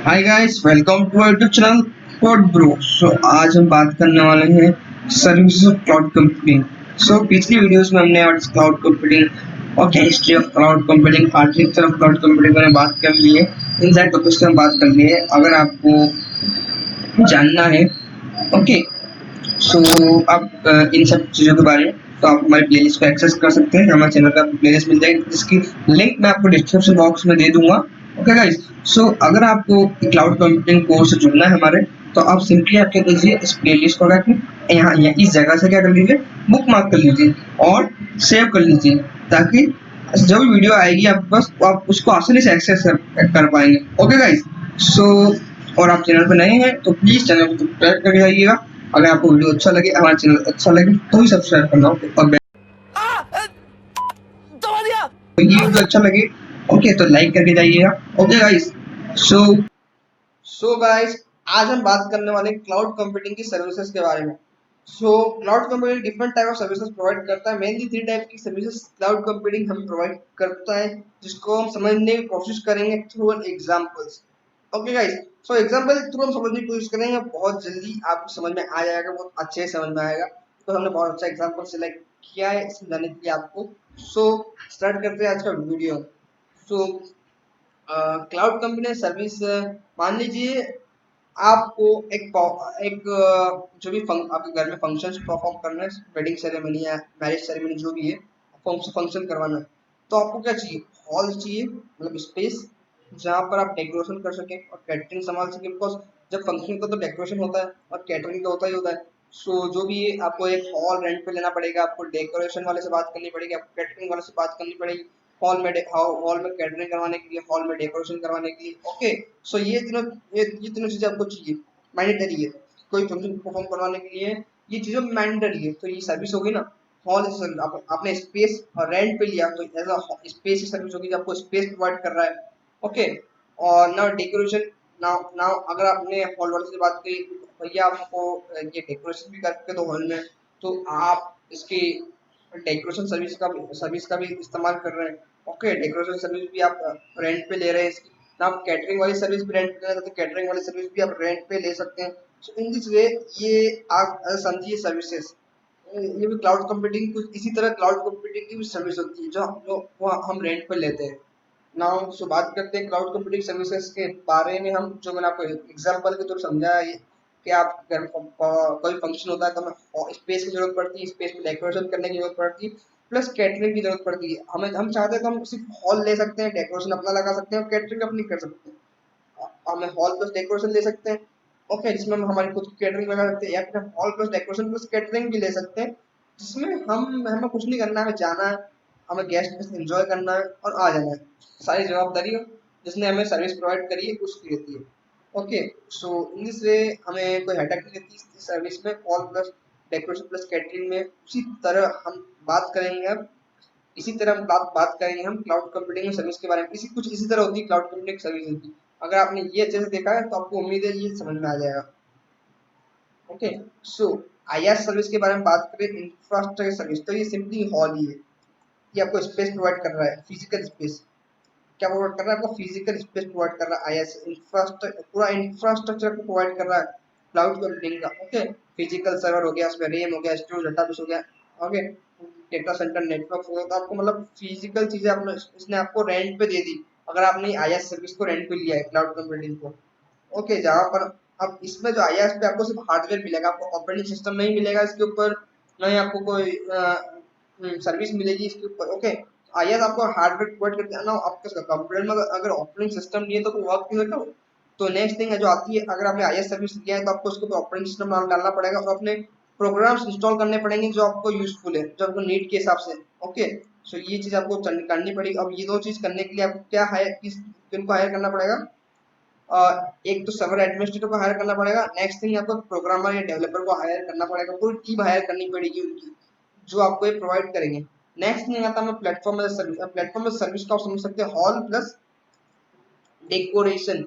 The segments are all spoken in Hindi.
Hi guys, welcome to our YouTube channel code bro. आज हम बात करने वाले हैं सर्विसेज ऑफ क्लाउड कंप्यूटिंग। पिछली वीडियोस में हमने क्लाउड कंप्यूटिंग और history of cloud computing, architecture of cloud computing पर बात कर ली है। इन सारे टॉपिक्स पे हम बात कर लिए। अगर आपको जानना है, ओके, सो आप इन सब चीज़ों के बारे में, तो आप हमारे प्लेलिस्ट को एक्सेस कर सकते हैं। हमारे चैनल पे आपको प्लेलिस्ट मिल जाएगी, जिसकी लिंक मैं आपको डिस्क्रिप्शन बॉक्स में दे दूंगा। ओके गाइस, अगर आपको क्लाउड कंप्यूटिंग कोर्स से जुड़ना है हमारे, तो आप सिंपली आप क्या कीजिए, इस प्लेलिस्ट को यहाँ इस जगह से क्या कर लीजिए, बुक मार्क कर लीजिए और सेव कर लीजिए, ताकि जब वीडियो आएगी आपके पास तो आप उसको आसानी से एक्सेस कर पाएंगे। ओके गाइस, सो और आप चैनल पर नए हैं तो प्लीज चैनल को सब्सक्राइब कर जाइएगा। अगर आपको वीडियो अच्छा लगे, हमारा चैनल अच्छा लगे तो ही सब्सक्राइब करना। ओके, और ये वीडियो अच्छा लगे, ओके, तो लाइक करके जाइएगा। ओके गाइस, सो गाइस, आज हम बात करने वाले क्लाउड कंप्यूटिंग की सर्विसेज के बारे में। Cloud computing different type of services provide करता है। मेनली 3 टाइप की सर्विसेज क्लाउड कंप्यूटिंग हम प्रोवाइड करता है, जिसको हम समझने की कोशिश करेंगे through an examples. Okay guys, example through हम समझने की कोशिश करेंगे, बहुत जल्दी आपको समझ में आ जाएगा, बहुत अच्छे से समझ में आएगा। तो हमने बहुत अच्छा एग्जांपल सिलेक्ट किया है समझाने के लिए आपको। स्टार्ट करते हैं आज का video. So cloud company service, मान लीजिए आपको जो भी आपके घर में फंक्शंस परफॉर्म करना है, वेडिंग सेरेमनी या मैरिज सेरेमनी जो भी है, फंक्शन करवाना है, तो आपको क्या चाहिए? हॉल चाहिए, मतलब स्पेस जहाँ पर आप डेकोरेशन कर सके और कैटरिंग संभाल सके। बिकॉज जब फंक्शन का तो डेकोरेशन होता है और कैटरिंग तो होता ही होता है। जो भी है, आपको एक हॉल रेंट पे लेना पड़ेगा, आपको डेकोरेशन वाले से बात करनी पड़ेगी, आपको कैटरिंग वाले से बात करनी पड़ेगी, हॉल में कैटरिंग करवाने के लिए, हॉल में डेकोरेशन करवाने के लिए। ओके, ये तीनों चीजें आपको चाहिए, मैंडेटरी है। कोई फंक्शन परफॉर्म करवाने के लिए ये चीजें मैंडेटरी है। तो ये सर्विस होगी ना, हॉल सर्विस। आपने स्पेस रेंट पे लिया तो एज अ स्पेस की सर्विस होगी, आपको स्पेस प्रोवाइड कर रहा है। ओके, और नाउ डेकोरेशन। नाउ नाउ अगर आपने हॉल वाले से बात की, भैया आपको ये डेकोरेशन भी करके दो हॉल में, तो आप इसकी डेकोरेशन सर्विस का भी इस्तेमाल कर रहे हैं। ओके, डेकोरेशन सर्विस भी आप रेंट पे ले रहे हैं इसकी। ना आप कैटरिंग वाली सर्विस भी रेंट पे ले रहे हैं, तो कैटरिंग वाली सर्विस भी आप रेंट पे ले सकते हैं। इन दिस वे ये आप समझिए सर्विसेज। ये भी क्लाउड कंप्यूटिंग कुछ इसी तरह क्लाउड कंप्यूटिंग की भी सर्विस होती है, जो वो हम रेंट पे लेते हैं। नाउ बात करते हैं क्लाउड कंप्यूटिंग सर्विसेज के बारे में। हम जो मैंने आपको एग्जांपल के थ्रू समझाया है कि आप घर में कोई फंक्शन होता है तो हमें स्पेस की जरूरत पड़ती है, स्पेस में डेकोरेशन करने की जरूरत पड़ती है, प्लस कैटरिंग की जरूरत पड़ती है। हम चाहते हैं तो हम सिर्फ हॉल ले सकते हैं, डेकोरेशन अपना लगा सकते हैं और कैटरिंग अपनी कर सकते हैं। हमें हॉल प्लस डेकोरेशन ले सकते हैं, ओके, जिसमें हम हमारी खुद की कैटरिंग लगा सकते हैं, या फिर hall plus decoration plus catering भी ले सकते हैं, जिसमें हमें कुछ नहीं करना है, हमें जाना है, हमें गेस्ट बस एंजॉय करना है और आ जाना है। सारी जवाबदारी जिसने हमें सर्विस प्रोवाइड करी है उसकी रहती है। ओके, इन दिस वे हमें कोई हेडेक नहीं रहती इस सर्विस में। Hall plus decoration plus catering में उसी तरह हम बात करेंगे अब। इसी तरह हम बात करेंगे हम क्लाउड कंप्यूटिंग सर्विस के बारे में। इसी तरह होती है क्लाउड कंप्यूटिंग सर्विस की। अगर आपने ये अच्छे से देखा है तो आपको उम्मीद है ये समझ में आ जाएगा। ओके, सो आईएस सर्विस के बारे में बात करें, इंफ्रास्ट्रक्चर सर्विस, तो ये सिंपली हॉल ही है। ये आपको स्पेस प्रोवाइड कर रहा है, फिजिकल स्पेस। क्या प्रोवाइड कर रहा है? आपको फिजिकल स्पेस प्रोवाइड कर रहा है आईएस। इंफ्रास्ट्रक्चर, पूरा इंफ्रास्ट्रक्चर को प्रोवाइड कर रहा है क्लाउड कंप्यूटिंग का। ओके, फिजिकल सर्वर हो गया, उसमें रेम हो गया, स्टोरेज डेटाबेस हो गया, ओके, डेटा सेंटर नेटवर्क हो गया। तो आपको मतलब फिजिकल चीजें आपने इसने आपको रेंट पे दे दी, अगर आपने आईएस सर्विस को रेंट पे लिया है क्लाउड कंप्यूटिंग को। ओके, जहाँ पर अब इसमें जो आईएस पे आपको सिर्फ हार्डवेयर मिलेगा, आपको ऑपरेटिंग सिस्टम नहीं मिलेगा इसके ऊपर, ना ही आपको कोई सर्विस मिलेगी इसके ऊपर। ओके, आईएस आपको हार्डवेयर प्रोवाइड करते हैं ना। आपके कंप्यूटर में अगर ऑपरेटिंग सिस्टम नहीं है तो वर्क नहीं होगा। तो नेक्स्ट थिंग है जो आती है, अगर आपने आईएस सर्विस लिया है तो आपको उसके ऊपर ऑपरेटिंग सिस्टम डालना पड़ेगा और अपने प्रोग्राम्स इंस्टॉल करने पड़ेंगे जो आपको यूजफुल है, जो आपको नीड के हिसाब से। ओके, ये चीज आपको करनी पड़ेगी। अब ये दो चीज करने के लिए आपको क्या हायर किनको हायर करना पड़ेगा? एक तो सर्वर एडमिनिस्ट्रेटर को हायर करना पड़ेगा। नेक्स्ट थिंग आपको प्रोग्रामर या डेवलपर को हायर करना पड़ेगा, पूरी टीम हायर करनी पड़ेगी उनकी, जो आपको ये प्रोवाइड करेंगे। नेक्स्ट थिंग आता है platform as service. Platform as service का आप समझ सकते हैं, hall plus decoration.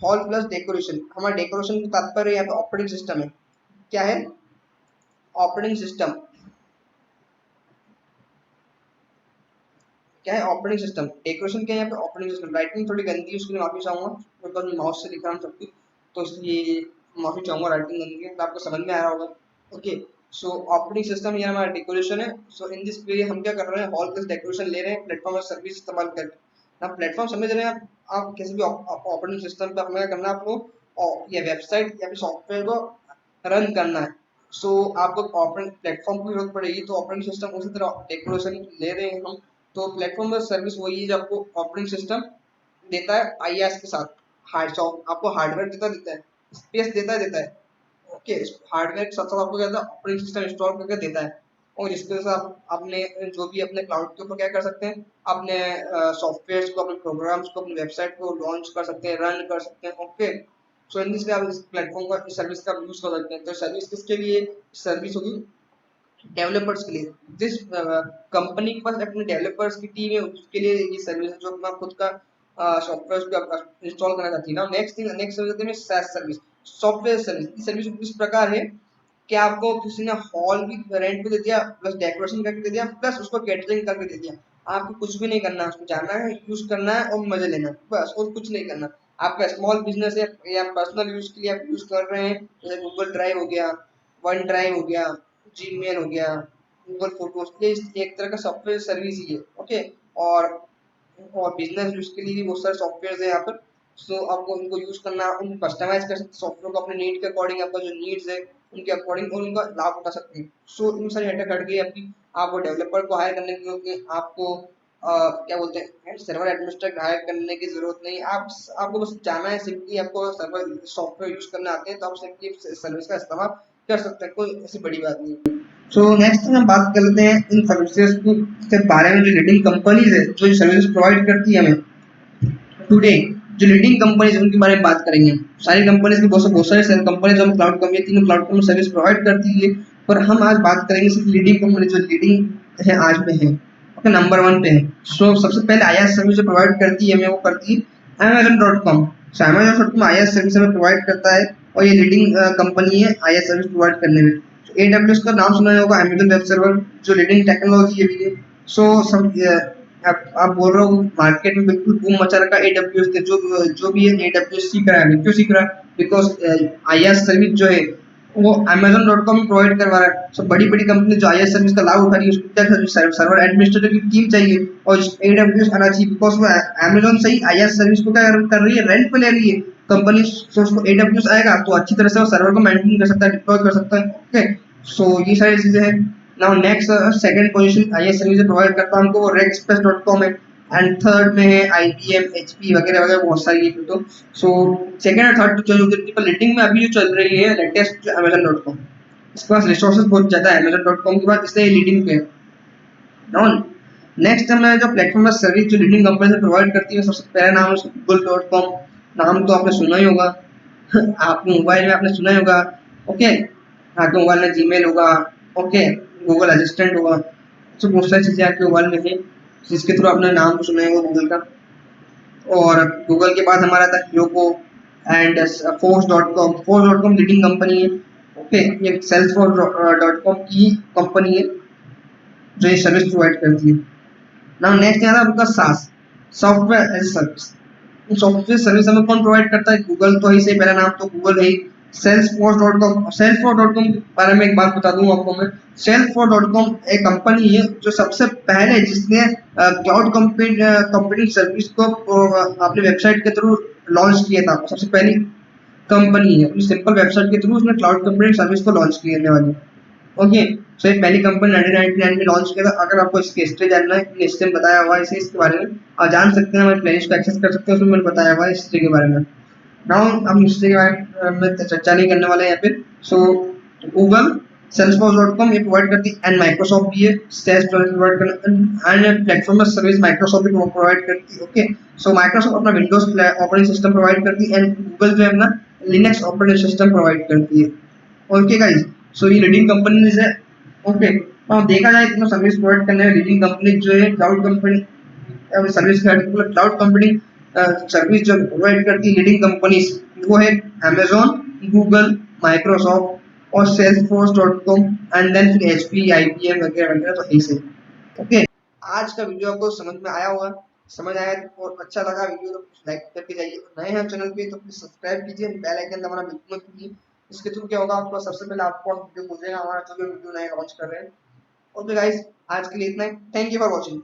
Hall plus decoration, हमारा डेकोरेशन का तात्पर्य यहाँ पे ऑपरेटिंग सिस्टम है। क्या है? Operating system. क्या है ऑपरेटिंग सिस्टम, डेकोरेशन क्या है यहाँ पे ऑपरेटिंग सिस्टम। राइटिंग थोड़ी गंदी है उसके लिए माफी चाहूंगा, बिकॉज मैं माउस से लिख रहा हूँ सब कुछ, तो इसलिए माफी चाहूंगा, राइटिंग गंदी है, तो आपको समझ में आ रहा होगा। ओके, सो ऑपरेटिंग सिस्टम ये हमारा डेकोरेशन है। सो इन दिस वे हम क्या कर रहे हैं, हॉल प्लस डेकोरेशन ले रहे हैं प्लेटफॉर्म और सर्विस इस्तेमाल करके। ना प्लेटफॉर्म समझ रहे हैं आप किसी भी ऑपरेटिंग सिस्टम पर हमें क्या करना है आपको, या वेबसाइट या फिर सॉफ्टवेयर को रन करना है। सो आपको ऑपरेटिंग प्लेटफॉर्म की जरूरत पड़ेगी, तो ऑपरेटिंग सिस्टम उसी तरह डेकोरेशन ले रहे हैं हम। तो प्लेटफॉर्म और सर्विस वही है जो आपको ऑपरेटिंग सिस्टम देता है आईएस के साथ। आपको हार्डवेयर देता है, स्पेस देता है। ओके, हार्डवेयर के साथ साथ आपको क्या था ऑपरेटिंग सिस्टम इंस्टॉल करके देता है, और जिसकी वजह से आप अपने जो भी अपने क्लाउड के ऊपर क्या कर सकते हैं, अपने सॉफ्टवेयर को, अपने प्रोग्राम्स को, अपनी वेबसाइट को लॉन्च कर सकते हैं, रन कर सकते हैं। Okay, so in this way आप इस प्लेटफॉर्म का, इस सर्विस का यूज कर सकते हैं। तो सर्विस किसके लिए, सर्विस होगी डेवलपर्स के लिए। जिस कंपनी के पास अपने डेवलपर्स की टीम है उसके लिए ये सर्विस है, जो अपना खुद का सॉफ्टवेयर इंस्टॉल करना चाहती है ना। नेक्स्ट सर्विस है SaaS सर्विस, सॉफ्टवेयर सर्विस। ये सर्विस इस प्रकार है कि आपको किसी ने हॉल भी रेंट पे दे दिया, प्लस डेकोरेशन करके दे दिया, प्लस उसको कैटरिंग करके दे दिया। आपको कुछ भी नहीं करना है, उसको जाना है, यूज करना है और मजे लेना है, बस, और कुछ नहीं करना। आपका स्मॉल बिजनेस है या पर्सनल यूज के लिए आप यूज कर रहे हैं, जैसे गूगल ड्राइव हो गया, वन ड्राइव हो गया, जीमेल हो गया, गूगल फोटोज, ये एक तरह का सॉफ्टवेयर सर्विस ही है। ओके, और बिजनेस यूज के लिए भी बहुत सारे सॉफ्टवेयर है यहाँ पर। सो आपको उनको यूज करना, उनको कस्टमाइज कर सकते सॉफ्टवेयर को अपने नीड के अकॉर्डिंग, आपका जो नीड्स है उनके अकॉर्डिंग, और उनका लाभ उठा सकते हैं। सो इन सारी हटक हट गई आपकी, आपको डेवलपर को हायर करने की, क्योंकि आपको क्या बोलते हैं, सर्वर एडमिनिस्ट्रेटर हायर करने की जरूरत नहीं। आपको बस जाना है, सिंपली आपको सर्वर सॉफ्टवेयर यूज करने आते हैं, तो आप सिंपली सर्विस का इस्तेमाल कर सकते हैं, कोई ऐसी बड़ी बात नहीं है। सो नेक्स्ट हम बात कर लेते हैं इन सर्विसेज के बारे में, जो लीडिंग कंपनीज है जो सर्विस प्रोवाइड करती है हमें टुडे। जो लीडिंग कंपनीज है उनके बारे में बात करेंगे हम। सारी कंपनीज की बहुत सारी कंपनीज हम क्लाउड कंपनी, तीनों क्लाउड कंपनी सर्विस प्रोवाइड करती है, पर हम आज बात करेंगे सिर्फ लीडिंग कंपनी जो लीडिंग है आज में है, ओके, नंबर 1 पे है। सो सबसे पहले आईएस सर्विस जो प्रोवाइड करती है हमें, वो करती है Amazon.com। So Amazon.com IaaS service हमें प्रोवाइड करता है, और ये लीडिंग कंपनी है आईएस सर्विस प्रोवाइड करने में। AWS का नाम सुना होगा, अमेजन वेब सर्वर, जो लीडिंग टेक्नोलॉजी है भी है। सो सब आप बोल रहे हो मार्केट में बिल्कुल बूम मचा रखा है AWS ने, जो भी है AWS सीख रहा है। क्यों सीख रहा है? बिकॉज आईएस सर्विस जो है वो Amazon.com प्रोवाइड करवा रहा है। सो बड़ी बड़ी कंपनी जो आईएस सर्विस का लाभ उठा रही है, उसको क्या सर्वर एडमिनिस्ट्रेटर की टीम चाहिए, और AWS आना चाहिए, बिकॉज वो Amazon से ही आईएस सर्विस को क्या कर रही है, रेंट पे ले रही है कंपनी। सो उसको AWS आएगा तो अच्छी तरह से वो सर्वर को मेंटेन कर सकता है, डिप्लॉय कर सकता है। ओके, सो ये सारी चीजें हैं। Now next second position IaaS service provide करता है हमको, वो Rackspace.com है, एंड थर्ड में है IBM, HP वगैरह वगैरह बहुत सारी है। तो सो सेकंड और थर्ड जो लीडिंग में अभी जो चल रही है लेटेस्ट, जो Amazon.com, इसके पास रिसोर्सेज बहुत ज्यादा है Amazon.com के बाद, इसलिए लीडिंग पे। नाउ नेक्स्ट हमें जो प्लेटफॉर्म सर्विस जो लीडिंग कंपनी से प्रोवाइड करती है, सबसे पहला नाम है Google.com। नाम तो आपने सुना ही होगा आपके मोबाइल में आपने सुना ही होगा। ओके, आपके मोबाइल में जीमेल होगा, ओके, गूगल असिस्टेंट होगा, तो बहुत सारी चीजें आपके मोबाइल में है जिसके थ्रू आपने नाम तो सुना ही होगा गूगल का। और गूगल के बाद हमारा था Yoko and Force.com। Force.com leading company है। ओके, ये Salesforce.com की कंपनी है जो ये सर्विस प्रोवाइड करती है। नाउ नेक्स्ट आता है आपका SaaS, software as service. Software service हमें कौन प्रोवाइड करता है? गूगल तो ही सही, पहला नाम तो गूगल है ही। Salesforce.com के बारे में एक बात बता दूं आपको मैं। Salesforce.com एक कंपनी है जो सबसे पहले जिसने क्लाउड कंप्यूटिंग सर्विस को अपनी वेबसाइट के थ्रू लॉन्च किया था। सबसे पहली कंपनी है, अपनी सिंपल वेबसाइट के थ्रू उसने क्लाउड कंप्यूटिंग सर्विस को लॉन्च करने वाली। ओके, सो ये पहली कंपनी 1999 में लॉन्च किया था। अगर आपको इसकी हिस्ट्री जानना है, हिस्ट्री में बताया हुआ है इसे, इसके बारे में आप जान सकते हैं, हमारे प्लेलिस्ट को एक्सेस कर सकते हैं, उसमें मैंने बताया हुआ है हिस्ट्री के बारे में। नाउ हम हिस्ट्री के बारे में चर्चा नहीं करने वाले हैं यहाँ पे। सो गूगल, Salesforce.com ये प्रोवाइड करती है, एंड माइक्रोसॉफ्ट भी है सेल्स प्रोवाइड करना, एंड प्लेटफॉर्म सर्विस माइक्रोसॉफ्ट भी प्रोवाइड करती है। ओके, सो माइक्रोसॉफ्ट अपना विंडोज ऑपरेटिंग सिस्टम प्रोवाइड करती है, एंड गूगल जो है अपना लिनक्स ऑपरेटिंग सिस्टम प्रोवाइड करती है। ओके गाइस, सो ये लीडिंग कंपनी है। ओके, तो देखा जाए तो सर्विस प्रोवाइड करने में लीडिंग कंपनी जो है cloud company service cloud company service जो प्रोवाइड करती है लीडिंग कंपनीज, वो है Amazon, गूगल, माइक्रोसॉफ्ट और Salesforce.com, एंड देन फिर HP, IBM वगैरह वगैरह, तो ऐसे। ओके, आज का वीडियो आपको समझ में आया होगा, समझ आया और अच्छा लगा वीडियो तो लाइक करके जाइए, नए हैं चैनल पे तो प्लीज सब्सक्राइब कीजिए, बेल आइकन दबाना बिल्कुल मत भूलिए। इसके थ्रू क्या होगा, आपको सबसे पहले आपको वीडियो पहुंचेगा हमारा जो भी वीडियो नए लॉन्च कर रहे हैं। ओके गाइस, आज के लिए इतना ही। Thank you for watching.